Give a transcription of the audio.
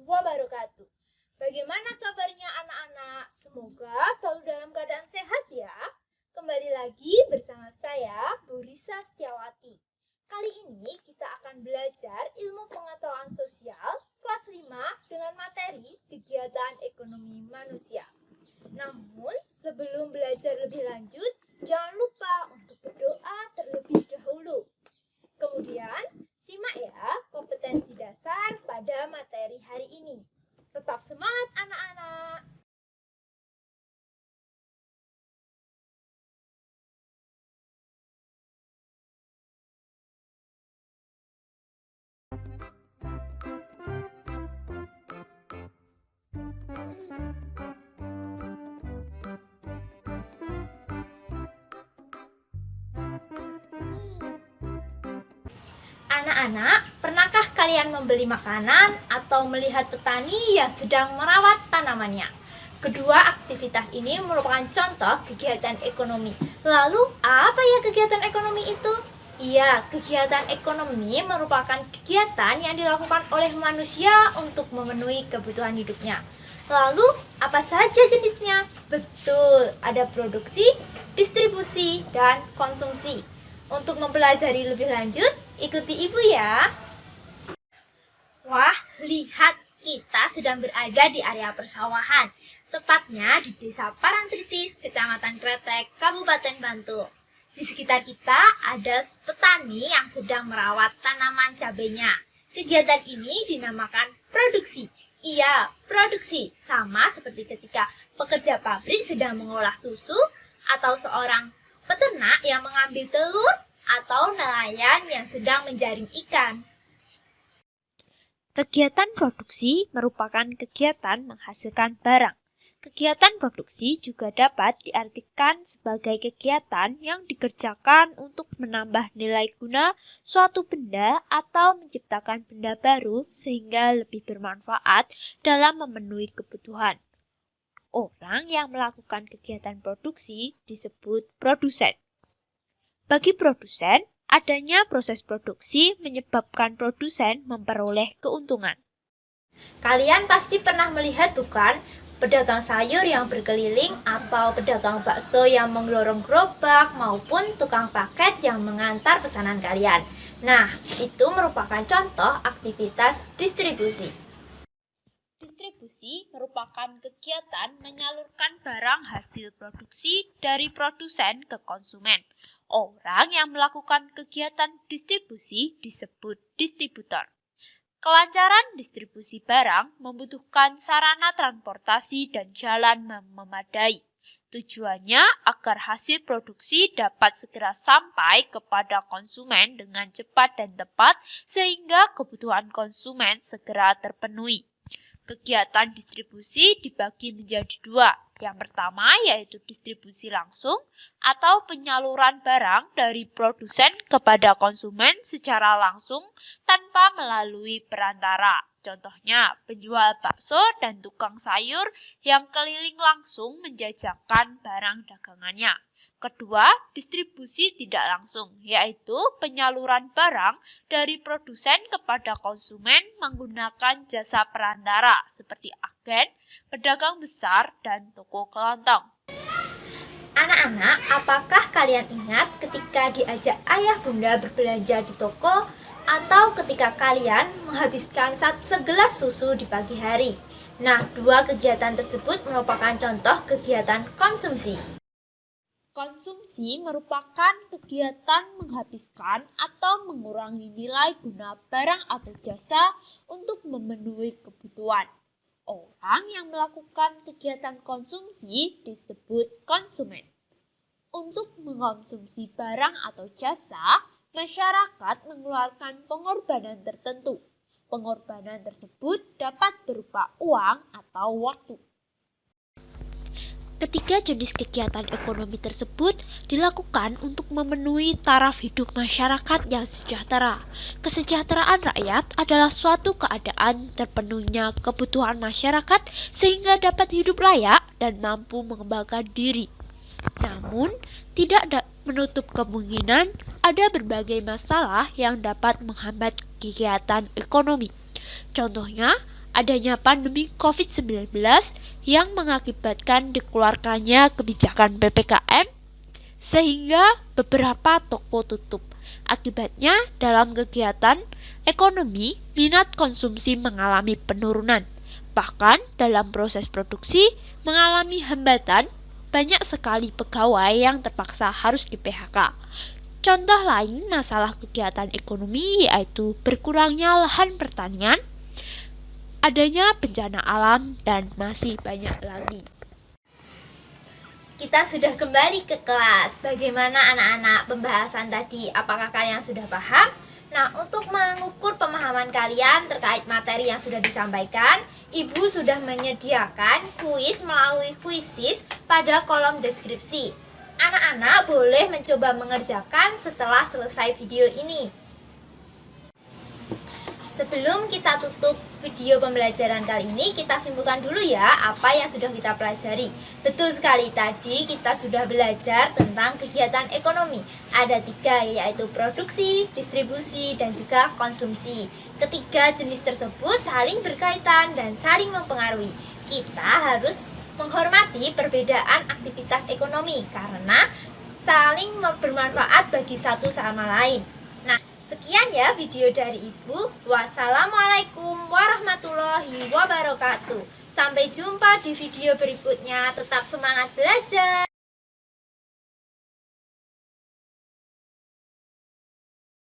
wabarakatuh. Bagaimana kabarnya anak-anak? Semoga selalu dalam keadaan sehat ya. Kembali lagi bersama saya, Bu Risa Setiawati. Kali ini kita akan belajar ilmu pengetahuan sosial kelas 5 dengan materi kegiatan ekonomi manusia. Namun, sebelum belajar lebih lanjut, jangan lupa untuk berdoa terlebih dahulu. Kemudian, simak ya kompetensi dasar pada materi hari ini. Tetap semangat anak-anak! Anak-anak, pernahkah kalian membeli makanan atau melihat petani yang sedang merawat tanamannya? Kedua aktivitas ini merupakan contoh kegiatan ekonomi. Lalu, apa ya kegiatan ekonomi itu? Iya, kegiatan ekonomi merupakan kegiatan yang dilakukan oleh manusia untuk memenuhi kebutuhan hidupnya. Lalu, apa saja jenisnya? Betul, ada produksi, distribusi, dan konsumsi. Untuk mempelajari lebih lanjut, ikuti ibu ya. Wah, lihat, kita sedang berada di area persawahan, tepatnya di Desa Parangtritis, Kecamatan Kretek, Kabupaten Bantul. Di sekitar kita ada petani yang sedang merawat tanaman cabenya. Kegiatan ini dinamakan produksi. Iya, produksi, sama seperti ketika pekerja pabrik sedang mengolah susu atau seorang peternak yang mengambil telur atau nelayan yang sedang menjaring ikan. Kegiatan produksi merupakan kegiatan menghasilkan barang. Kegiatan produksi juga dapat diartikan sebagai kegiatan yang dikerjakan untuk menambah nilai guna suatu benda atau menciptakan benda baru sehingga lebih bermanfaat dalam memenuhi kebutuhan. Orang yang melakukan kegiatan produksi disebut produsen. Bagi produsen, adanya proses produksi menyebabkan produsen memperoleh keuntungan. Kalian pasti pernah melihat bukan pedagang sayur yang berkeliling atau pedagang bakso yang menggelorong gerobak maupun tukang paket yang mengantar pesanan kalian. Nah, itu merupakan contoh aktivitas distribusi. Distribusi merupakan kegiatan menyalurkan barang hasil produksi dari produsen ke konsumen. Orang yang melakukan kegiatan distribusi disebut distributor. Kelancaran distribusi barang membutuhkan sarana transportasi dan jalan yang memadai. Tujuannya agar hasil produksi dapat segera sampai kepada konsumen dengan cepat dan tepat sehingga kebutuhan konsumen segera terpenuhi. Kegiatan distribusi dibagi menjadi dua. Yang pertama yaitu distribusi langsung atau penyaluran barang dari produsen kepada konsumen secara langsung tanpa melalui perantara. Contohnya penjual bakso dan tukang sayur yang keliling langsung menjajakan barang dagangannya. Kedua, distribusi tidak langsung, yaitu penyaluran barang dari produsen kepada konsumen menggunakan jasa perantara seperti agen, pedagang besar, dan toko kelontong. Anak-anak, apakah kalian ingat ketika diajak ayah bunda berbelanja di toko atau ketika kalian menghabiskan segelas susu di pagi hari? Nah, dua kegiatan tersebut merupakan contoh kegiatan konsumsi. Konsumsi merupakan kegiatan menghabiskan atau mengurangi nilai guna barang atau jasa untuk memenuhi kebutuhan. Orang yang melakukan kegiatan konsumsi disebut konsumen. Untuk mengkonsumsi barang atau jasa, masyarakat mengeluarkan pengorbanan tertentu. Pengorbanan tersebut dapat berupa uang atau waktu. Ketiga jenis kegiatan ekonomi tersebut dilakukan untuk memenuhi taraf hidup masyarakat yang sejahtera. Kesejahteraan rakyat adalah suatu keadaan terpenuhinya kebutuhan masyarakat sehingga dapat hidup layak dan mampu mengembangkan diri. Namun, tidak menutup kemungkinan ada berbagai masalah yang dapat menghambat kegiatan ekonomi. Contohnya, adanya pandemi COVID-19 yang mengakibatkan dikeluarkannya kebijakan PPKM sehingga beberapa toko tutup. Akibatnya, dalam kegiatan ekonomi, minat konsumsi mengalami penurunan. Bahkan dalam proses produksi mengalami hambatan, banyak sekali pegawai yang terpaksa harus di-PHK. Contoh lain masalah kegiatan ekonomi yaitu berkurangnya lahan pertanian, adanya bencana alam, dan masih banyak lagi. Kita sudah kembali ke kelas. Bagaimana anak-anak pembahasan tadi? Apakah kalian sudah paham? Nah, untuk mengukur pemahaman kalian terkait materi yang sudah disampaikan, Ibu sudah menyediakan kuis melalui kuisis pada kolom deskripsi. Anak-anak boleh mencoba mengerjakan setelah selesai video ini. Sebelum kita tutup video pembelajaran kali ini, kita simpulkan dulu ya apa yang sudah kita pelajari. Betul sekali, tadi kita sudah belajar tentang kegiatan ekonomi. Ada 3, yaitu produksi, distribusi, dan juga konsumsi. Ketiga jenis tersebut saling berkaitan dan saling mempengaruhi. Kita harus menghormati perbedaan aktivitas ekonomi karena saling bermanfaat bagi satu sama lain. Nah, sekian ya video dari Ibu. Wassalamualaikum warahmatullahi wabarakatuh. Sampai jumpa di video berikutnya. Tetap semangat belajar.